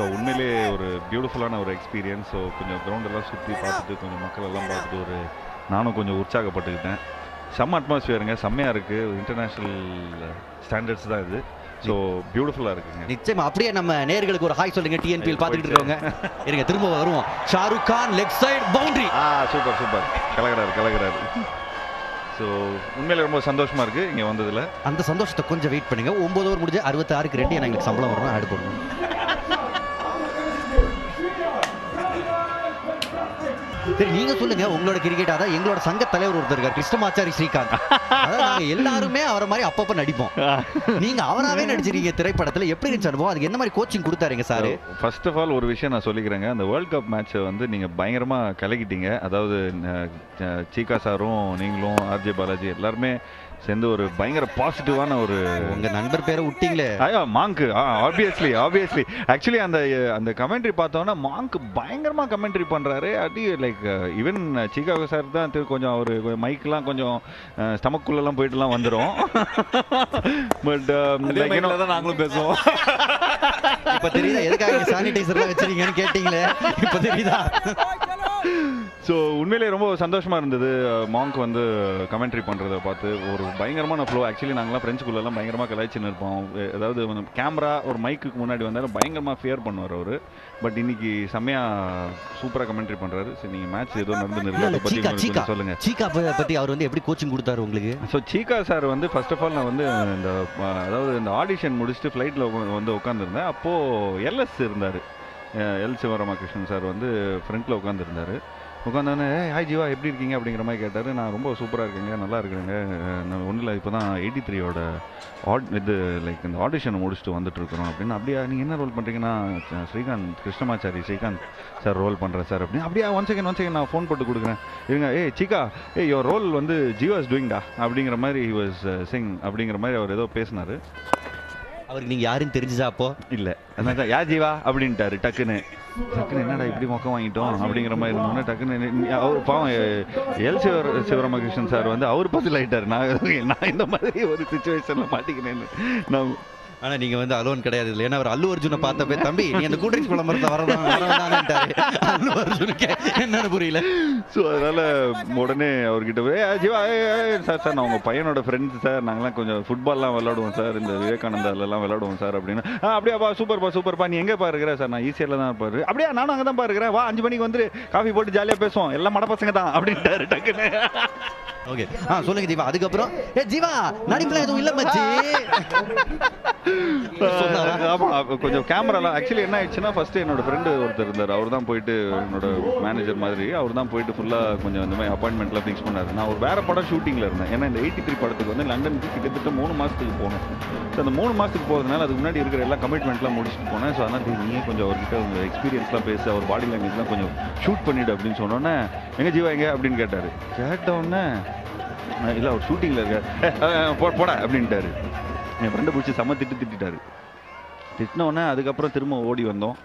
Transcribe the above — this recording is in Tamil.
உண்மையிலேயே ஒரு பியூட்டிஃபுல்லான ஒரு எக்ஸ்பீரியன்ஸ். ஸோ கொஞ்சம் கிரவுண்டெல்லாம் சுற்றி பார்த்துட்டு கொஞ்சம் மக்களெல்லாம் பார்த்துட்டு நானும் கொஞ்சம் உற்சாகப்பட்டுக்கிட்டேன். செம்ம அட்மாஸ்பியருங்க, செம்மையாக இருக்குது. இன்டர்நேஷ்னல் ஸ்டாண்டர்ட்ஸ் தான் இது. ஸோ பியூட்டிஃபுல்லாக இருக்குங்க. நிச்சயமா. அப்படியே நம்ம நேயர்களுக்கு ஒரு ஹாய் சொல்லுங்க. டிஎன்பிஎல் பார்த்துக்கிட்டு இருக்கவங்க இருங்க, திரும்ப வருவோம். Shahrukh Khan leg side boundary. Super super, கலகிறாரு. ஸோ உண்மையில ரொம்ப சந்தோஷமா இருக்கு இங்கே வந்ததில். அந்த சந்தோஷத்தை கொஞ்சம் வெயிட் பண்ணுங்க. 9 ஓவர் முடிஞ்சு 66க்கு 2 எங்களுக்கு சம்பளம் வரணும். ஆட் பண்ணுவோம். சரி, நீங்க சொல்லுங்க உங்களோட கிரிக்கெட். அதான் எங்களோட சங்க தலைவர் ஒருத்தர் இருக்கார், கிருஷ்ணமாச்சாரி ஸ்ரீகாந்த். அதாவது நாங்க எல்லாருமே அவரை மாதிரி அப்பப்ப நடிப்போம். நீங்க அவராவே நடிச்சிருக்கீங்க திரைப்படத்துல. எப்படி இருந்துச்சு அனுபவம்? அதுக்கு என்ன மாதிரி கோச்சிங் கொடுத்தாருங்க சார்? ஃபர்ஸ்ட் ஆஃப் ஆல் ஒரு விஷயம் நான் சொல்லிக்கிறேங்க. அந்த வேர்ல்ட் கப் மேட்சை வந்து நீங்க பயங்கரமா கலக்கிட்டீங்க. அதாவது சீகா சாரும் நீங்களும் ஆர்ஜே பாலாஜி எல்லாருமே சேர்ந்து ஒரு பயங்கர பாசிட்டிவான ஒரு உங்க நண்பர் பேரை விட்டீங்களே. மாங்க். ஆப்வியஸ்லி ஆக்சுவலி அந்த கமெண்ட்ரி பார்த்தோன்னா மாங்க் பயங்கரமா கமெண்ட்ரி பண்றாரு. அது லைக் ஈவன் சீகாகோ சார் தான் கொஞ்சம் அவரு மைக்கெல்லாம் கொஞ்சம் ஸ்டமக்குள்ளெல்லாம் போயிட்டுலாம் வந்துடும். பட் நாங்களும் பேசுவோம். இப்ப தெரியுதா எதுக்காக சானிடைசர்லாம் வச்சிருக்கீங்கன்னு கேட்டீங்களே, இப்ப தெரியுதா? ஸோ உண்மையிலே ரொம்ப சந்தோஷமாக இருந்தது. மாங்க் வந்து கமெண்ட்ரி பண்ணுறதை பார்த்து ஒரு பயங்கரமான ஃப்ளோ. ஆக்சுவலி நாங்களாம் ஃப்ரெண்ட்ஸ்குள்ளெல்லாம் பயங்கரமாக கலாய்ச்சின்னு இருப்போம். அதாவது கேமரா ஒரு மைக்குக்கு முன்னாடி வந்தாலும் பயங்கரமாக ஃபியர் பண்ணுவார் அவர். பட் இன்னைக்கு செம்மையாக சூப்பராக கமெண்ட்ரி பண்ணுறாரு. சரி, நீங்கள் மேட்ச் ஏதோ நடந்துருக்கு அதை பற்றி சொல்லுங்கள். சீகா பற்றி அவர் வந்து எப்படி கோச்சிங் கொடுத்தாரு உங்களுக்கு? ஸோ சீகா சார் வந்து ஃபர்ஸ்ட் ஆஃப் ஆல் நான் வந்து அதாவது இந்த ஆடிஷன் முடிச்சுட்டு ஃப்ளைட்டில் வந்து உட்காந்துருந்தேன். அப்போது எல்எஸ் இருந்தார், எல் சிவராமகிருஷ்ணன் சார் வந்து ஃப்ரண்ட்டில் உட்காந்துருந்தார். உட்காந்தோடனே ஹாய் ஜீவா எப்படி இருக்கீங்க அப்படிங்கிற மாதிரி கேட்டார். நான் ரொம்ப சூப்பராக இருக்கேங்க, நல்லா இருக்குங்க. நான் ஒன்றும் இல்லை, இப்போ தான் 83யோட இது லைக் இந்த ஆடிஷனை முடிச்சுட்டு வந்துட்டுருக்குறோம் அப்படின்னு. அப்படியா, நீங்கள் என்ன ரோல் பண்ணுறீங்கன்னா ஸ்ரீகாந்த் கிருஷ்ணமாச்சாரி ஸ்ரீகாந்த் சார் ரோல் பண்ணுறேன் சார் அப்படின்னு. அப்படியா, ஒன் செகண்ட் நான் ஃபோன் போட்டு கொடுக்குறேன் இருங்க. சீகா யோர் ரோல் வந்து ஜீவாஸ் டூயிங்டா அப்படிங்கிற மாதிரி ஹி வாஸ் சிங் அப்படிங்கிற மாதிரி அவர் ஏதோ பேசினார். அவருக்கு நீங்கள் யாருன்னு தெரிஞ்சுதா? அப்போ இல்லை, அதான் யா ஜீவா அப்படின்ட்டாரு. டக்குன்னு என்னடா இப்படி மொக்கம் வாங்கிட்டோம் அப்படிங்கிற மாதிரி இருந்தோம்னா டக்குன்னு அவர் பாவம் எல் சிவராமகிருஷ்ணன் சார் வந்து அவர் பதில் ஆகிட்டார். நான் இந்த மாதிரி ஒரு சுச்சுவேஷனில் மாட்டிக்கிறேன்னு நான். ஆனால் நீங்கள் வந்து அலோன் கிடையாது இல்லை. ஏன்னா அவர் அல்லு அர்ஜுனை பார்த்தப்பே தம்பி நீ அந்த கூட்டரிச்சு பழமரத்தை வரதான்ட்டாரு. அல்லு அர்ஜுனுக்கு என்னன்னு புரியல. ஸோ அதனால் உடனே அவர்கிட்ட போய் ஜீவா சார் நான் உங்கள் பையனோட ஃப்ரெண்ட்ஸ் சார், நாங்களாம் கொஞ்சம் ஃபுட்பால்லாம் விளாடுவோம் சார், இந்த விவேகானந்தாலெல்லாம் விளாடுவோம் சார் அப்படின்னு. அப்படியாப்பா சூப்பர்ப்பா நீ எங்கே பாருக்கிற சார்? நான் ஈஸியில் தான் இருப்பார். அப்படியா, நானும் அங்கே தான் பாருக்கிறேன், வா 5 மணிக்கு வந்து காஃபி போட்டு ஜாலியாக பேசுவோம், எல்லாம் மட பசங்க தான் அப்படின்ட்டாரு டக்குன்னு. ஓகே, சொல்லுங்க ஜீவா. அதுக்கப்புறம் ஜீவா நடிப்புல எதுவும் இல்லை மச்சி. கொஞ்சம் கேமராலாம் ஆக்சுவலி என்ன ஆயிடுச்சுன்னா, ஃபர்ஸ்ட் என்னோட ஃப்ரெண்டு ஒருத்தர் இருந்தார், அவர் தான் போயிட்டு என்னோட மேனேஜர் மாதிரி அவர் தான் போயிட்டு ஃபுல்லாக கொஞ்சம் இந்த மாதிரி அப்பாயின்மெண்ட்லாம் ஃபிக்ஸ் பண்ணார். நான் ஒரு வேற படம் ஷூட்டிங்கில் இருந்தேன். ஏன்னா இந்த 83 படத்துக்கு வந்து லண்டனுக்கு கிட்டத்தட்ட 3 மாதத்துக்கு போனோம். ஸோ அந்த 3 மாதத்துக்கு போகிறதுனால அதுக்கு முன்னாடி இருக்கிற எல்லா கமிட்மெண்ட்லாம் முடிச்சுட்டு போனேன். ஸோ அதனால் நீயே கொஞ்சம் அவர்கிட்ட உங்கள் எக்ஸ்பீரியன்ஸ்லாம் பேச, அவர் பாடி லாங்குவேஜ்லாம் கொஞ்சம் ஷூட் பண்ணிவிடு அப்படின்னு சொன்னோன்னே எங்கே ஜீவா எங்கே அப்படின்னு கேட்டார். கேட்டவுடனே இல்லை அவர் ஷூட்டிங்கில் இருக்கார், போட அப்படின்ட்டாரு. என் ஃப்ரெண்டை பிடிச்சி செம்ம திட்டிட்டாரு. திட்டினோடனே அதுக்கப்புறம் திரும்ப ஓடி வந்தோம்.